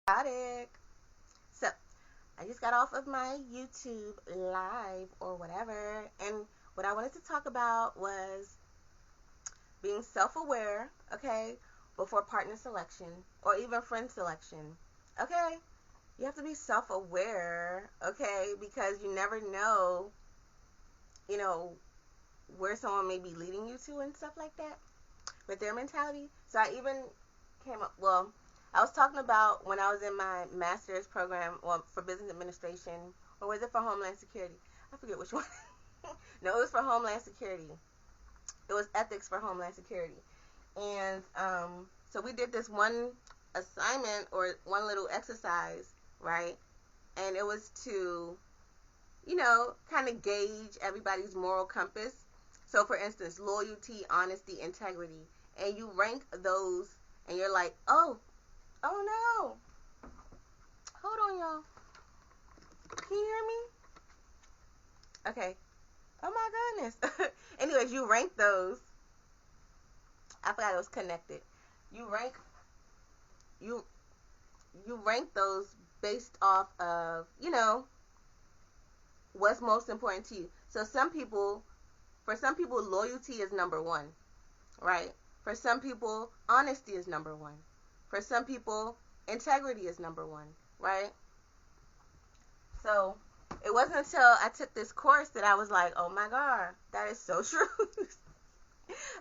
Chaotic. So, I just got off of my YouTube live or whatever, and what I wanted to talk about was being self aware, okay, before partner selection or even friend selection, okay? You have to be self aware, okay, because you never know, you know, where someone may be leading you to and stuff like that with their mentality. So I even came up, well, I was talking about when I was in my master's program for business administration, or was it for Homeland Security? I forget which one. No, it was for Homeland Security. It was ethics for Homeland Security. And so we did this one assignment or one little exercise, right? And it was to, kind of gauge everybody's moral compass. So, for instance, loyalty, honesty, integrity. And you rank those, and you're like, oh no. Hold on, y'all. Can you hear me? Okay. Oh my goodness. Anyways, you rank those. I forgot it was connected. You rank you you rank those based off of, what's most important to you. So for some people loyalty is number 1, right? For some people honesty is number 1. For some people integrity is number 1, right? So it wasn't until I took this course that I was like, oh my God, that is so true.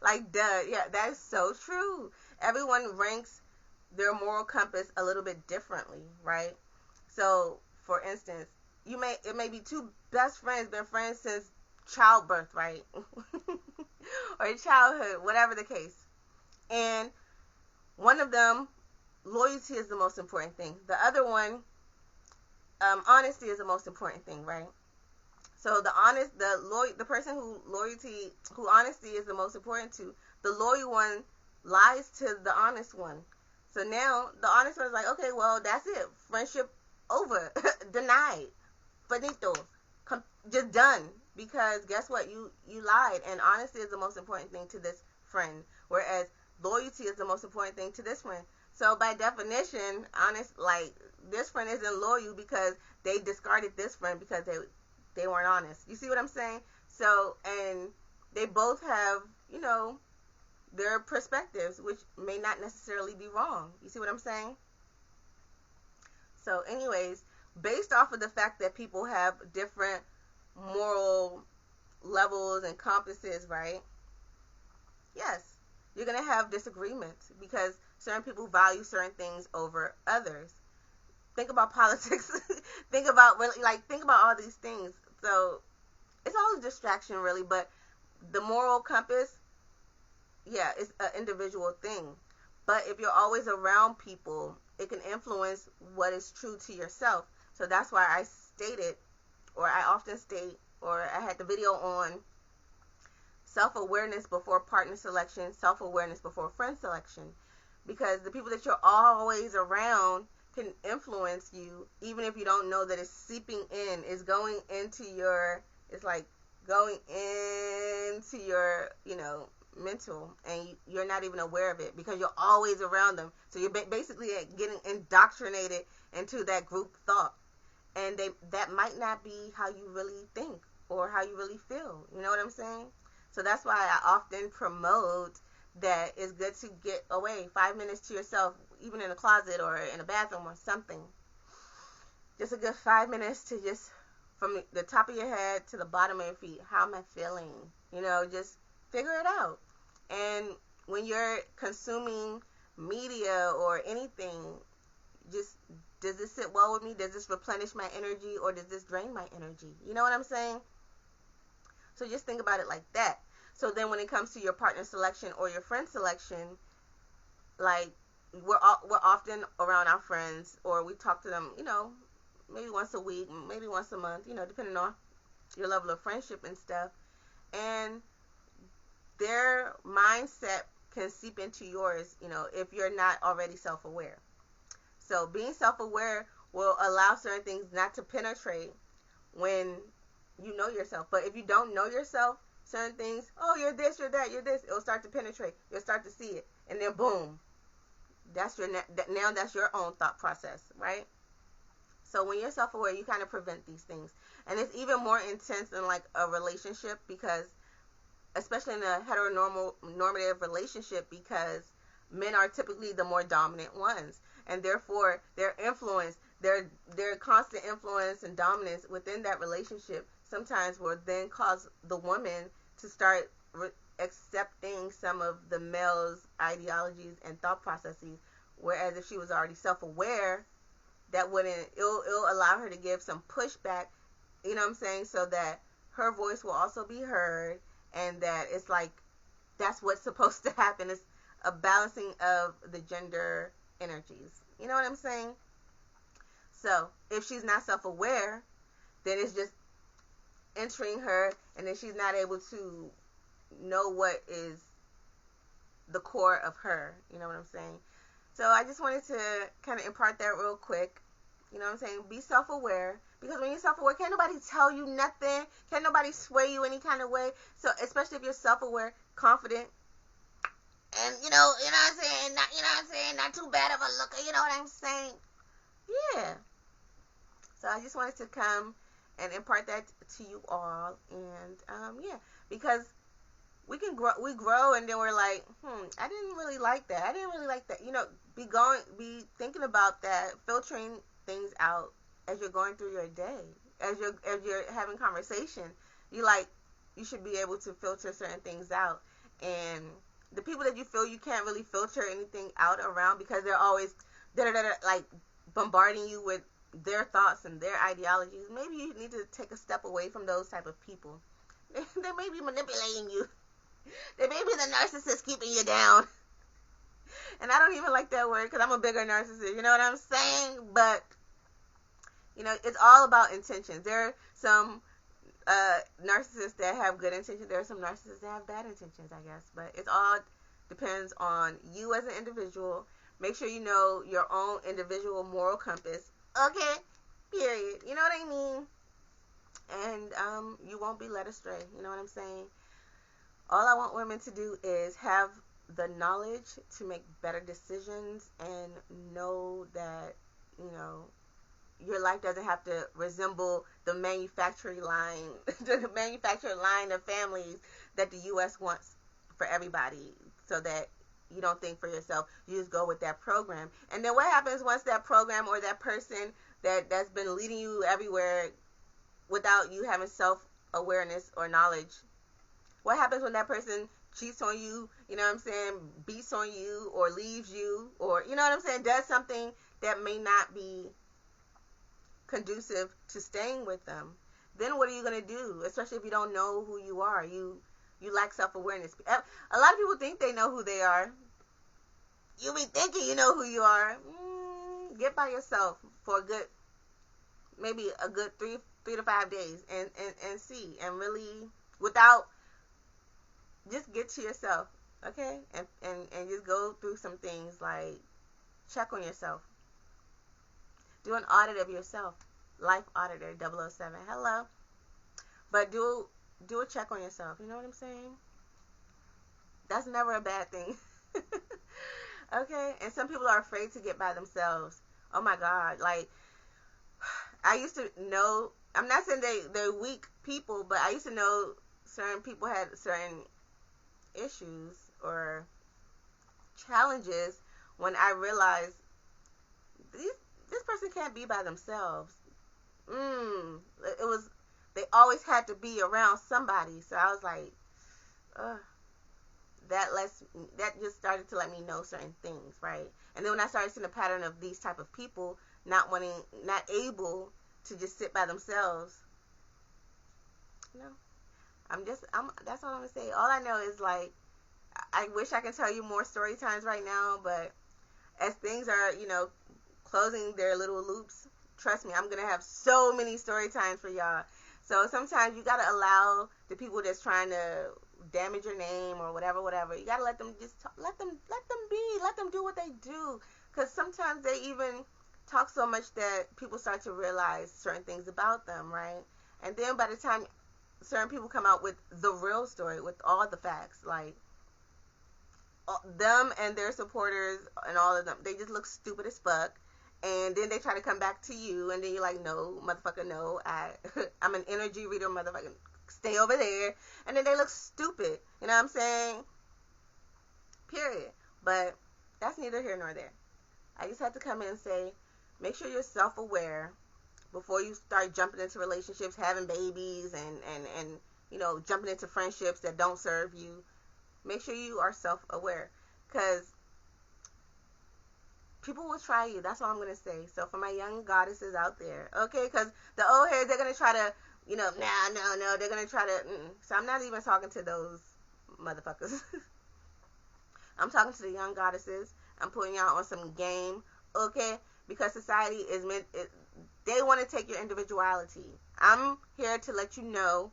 Like, duh, yeah, that is so true. Everyone ranks their moral compass a little bit differently, right? So, for instance, it may be two best friends, been friends since childbirth, right? Or childhood, whatever the case. And one of them, loyalty is the most important thing. The other one, honesty is the most important thing, right? So the person who honesty is the most important to, the loyal one lies to the honest one. So now the honest one is like, okay, well, that's it. Friendship over. Denied. Finito. Just done. Because guess what? You lied. And honesty is the most important thing to this friend. Whereas loyalty is the most important thing to this friend. So by definition, this friend isn't loyal because they discarded this friend because they weren't honest. You see what I'm saying? So, and they both have, their perspectives, which may not necessarily be wrong. You see what I'm saying? So, anyways, based off of the fact that people have different moral levels and compasses, right? Yes, you're going to have disagreements because certain people value certain things over others. Think about politics. Think about all these things. So it's all a distraction, really. But the moral compass, yeah, it's an individual thing. But if you're always around people, it can influence what is true to yourself. So that's why I stated, or I often state, or I had the video on self-awareness before partner selection, self-awareness before friend selection. Because the people that you're always around can influence you, even if you don't know that it's seeping in. It's going into your, it's like going into your, mental, and you're not even aware of it because you're always around them. So you're basically getting indoctrinated into that group thought, and that might not be how you really think or how you really feel. You know what I'm saying? So that's why I often promote that it's good to get away 5 minutes to yourself, even in a closet or in a bathroom or something. Just a good 5 minutes to just, from the top of your head to the bottom of your feet, how am I feeling? Just figure it out. And when you're consuming media or anything, just, does this sit well with me? Does this replenish my energy, or does this drain my energy? You know what I'm saying? So just think about it like that. So then when it comes to your partner selection or your friend selection, like, we're often around our friends, or we talk to them, maybe once a week, maybe once a month, depending on your level of friendship and stuff. And their mindset can seep into yours, if you're not already self-aware. So being self-aware will allow certain things not to penetrate when you know yourself. But if you don't know yourself, certain things, oh, you're this, you're that, you're this, it'll start to penetrate. You'll start to see it. And then boom, That's your now that's your own thought process, right? So when you're self-aware, you kind of prevent these things. And it's even more intense in like a relationship, because especially in a heteronormative relationship, because men are typically the more dominant ones, and therefore their influence, their constant influence and dominance within that relationship sometimes will then cause the woman to start accepting some of the male's ideologies and thought processes, whereas if she was already self-aware, that wouldn't, it'll allow her to give some pushback, you know what I'm saying, so that her voice will also be heard, and that it's like that's what's supposed to happen. It's a balancing of the gender energies, you know what I'm saying? So if she's not self-aware, then it's just entering her, and then she's not able to know what is the core of her, you know what I'm saying? So I just wanted to kind of impart that real quick. You know what I'm saying? Be self-aware, because when you're self-aware, can't nobody tell you nothing. Can't nobody sway you any kind of way. So especially if you're self-aware, confident, and you know what I'm saying, not, you know what I'm saying, not too bad of a looker, you know what I'm saying? Yeah. So I just wanted to come and impart that to you all, and yeah, because we grow, and then we're like, I didn't really like that. I didn't really like that. You know, be thinking about that, filtering things out as you're going through your day, as you're having conversation. You should be able to filter certain things out, and the people that you feel you can't really filter anything out around, because they're always like bombarding you with their thoughts and their ideologies. Maybe you need to take a step away from those type of people. They may be manipulating you. They may be the narcissist keeping you down. And I don't even like that word, because I'm a bigger narcissist. You know what I'm saying? But, you know, it's all about intentions. There are some narcissists that have good intentions. There are some narcissists that have bad intentions, I guess. But it all depends on you as an individual. Make sure you know your own individual moral compass. Okay? Period. You know what I mean? And you won't be led astray. You know what I'm saying? All I want women to do is have the knowledge to make better decisions, and know that, you know, your life doesn't have to resemble the manufacturing line, the manufactured line of families that the U.S. wants for everybody, so that you don't think for yourself. You just go with that program. And then what happens once that program or that person that's been leading you everywhere without you having self-awareness or knowledge? What happens when that person cheats on you, you know what I'm saying, beats on you, or leaves you, or, you know what I'm saying, does something that may not be conducive to staying with them? Then what are you going to do, especially if you don't know who you are? You lack self-awareness. A lot of people think they know who they are. You be thinking you know who you are. Get by yourself for maybe a good 3 to 5 days, and see, and really, without, just get to yourself, okay? And just go through some things, like check on yourself. Do an audit of yourself. Life Auditor 007. Hello. But do a check on yourself. You know what I'm saying? That's never a bad thing. Okay? And some people are afraid to get by themselves. Oh my God. Like, I used to know, I'm not saying they're weak people, but I used to know certain people had certain issues or challenges when I realized this person can't be by themselves. They always had to be around somebody. So I was like, that just started to let me know certain things, right? And then when I started seeing a pattern of these type of people not able to just sit by themselves, you know, that's all I'm gonna say. All I know is, like, I wish I could tell you more story times right now, but as things are, you know, closing their little loops, trust me, I'm gonna have so many story times for y'all. So sometimes you gotta allow the people that's trying to damage your name or whatever. You gotta let them let them be, let them do what they do, because sometimes they even talk so much that people start to realize certain things about them, right? And then by the time certain people come out with the real story, with all the facts, like, them and their supporters and all of them, they just look stupid as fuck. And then they try to come back to you, and then you're like, no, motherfucker, no, I'm an energy reader, motherfucker, stay over there. And then they look stupid, you know what I'm saying? Period. But that's neither here nor there. I just had to come in and say, make sure you're self-aware before you start jumping into relationships, having babies, and you know, jumping into friendships that don't serve you. Make sure you are self-aware, because people will try you. That's all I'm going to say. So for my young goddesses out there, okay, because the old heads, they're going to try to, you know, no, they're going to try to, so I'm not even talking to those motherfuckers. I'm talking to the young goddesses. I'm putting y'all on some game, okay, because society is they want to take your individuality. I'm here to let you know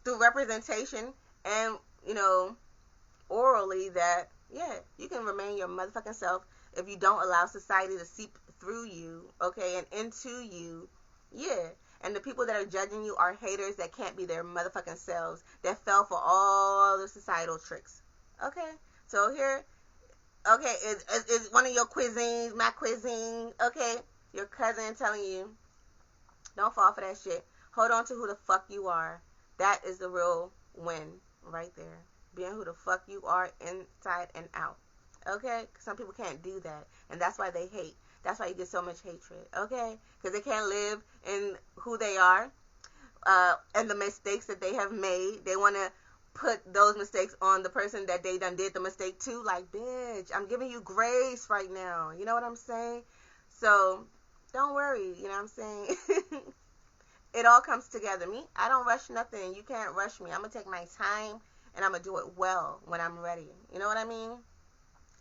through representation and, you know, orally that, yeah, you can remain your motherfucking self if you don't allow society to seep through you, okay, and into you, yeah. And the people that are judging you are haters that can't be their motherfucking selves, that fell for all the societal tricks, okay? So here, okay, is one of your cuisines, my cuisine, okay? Your cousin telling you, don't fall for that shit. Hold on to who the fuck you are. That is the real win right there. Being who the fuck you are inside and out. Okay? Some people can't do that. And that's why they hate. That's why you get so much hatred. Okay? Because they can't live in who they are. And the mistakes that they have made. They want to put those mistakes on the person that they done did the mistake to. Like, bitch, I'm giving you grace right now. You know what I'm saying? So, don't worry. You know what I'm saying? It all comes together. Me, I don't rush nothing. You can't rush me. I'm going to take my time, and I'm going to do it well when I'm ready. You know what I mean?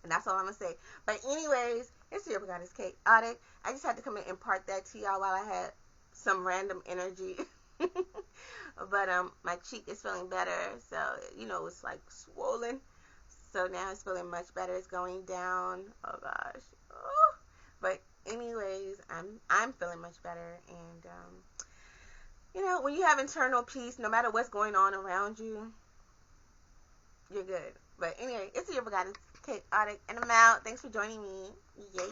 And that's all I'm going to say. But anyways, it's your goddess chaotic. I just had to come and impart that to y'all while I had some random energy. But my cheek is feeling better. So, you know, it's like swollen. So now it's feeling much better. It's going down. Oh, gosh. Oh. But anyways, I'm feeling much better. And, you know, when you have internal peace, no matter what's going on around you, you're good. But anyway, it's your goddess chaotic, and I'm out. Thanks for joining me. Yeah.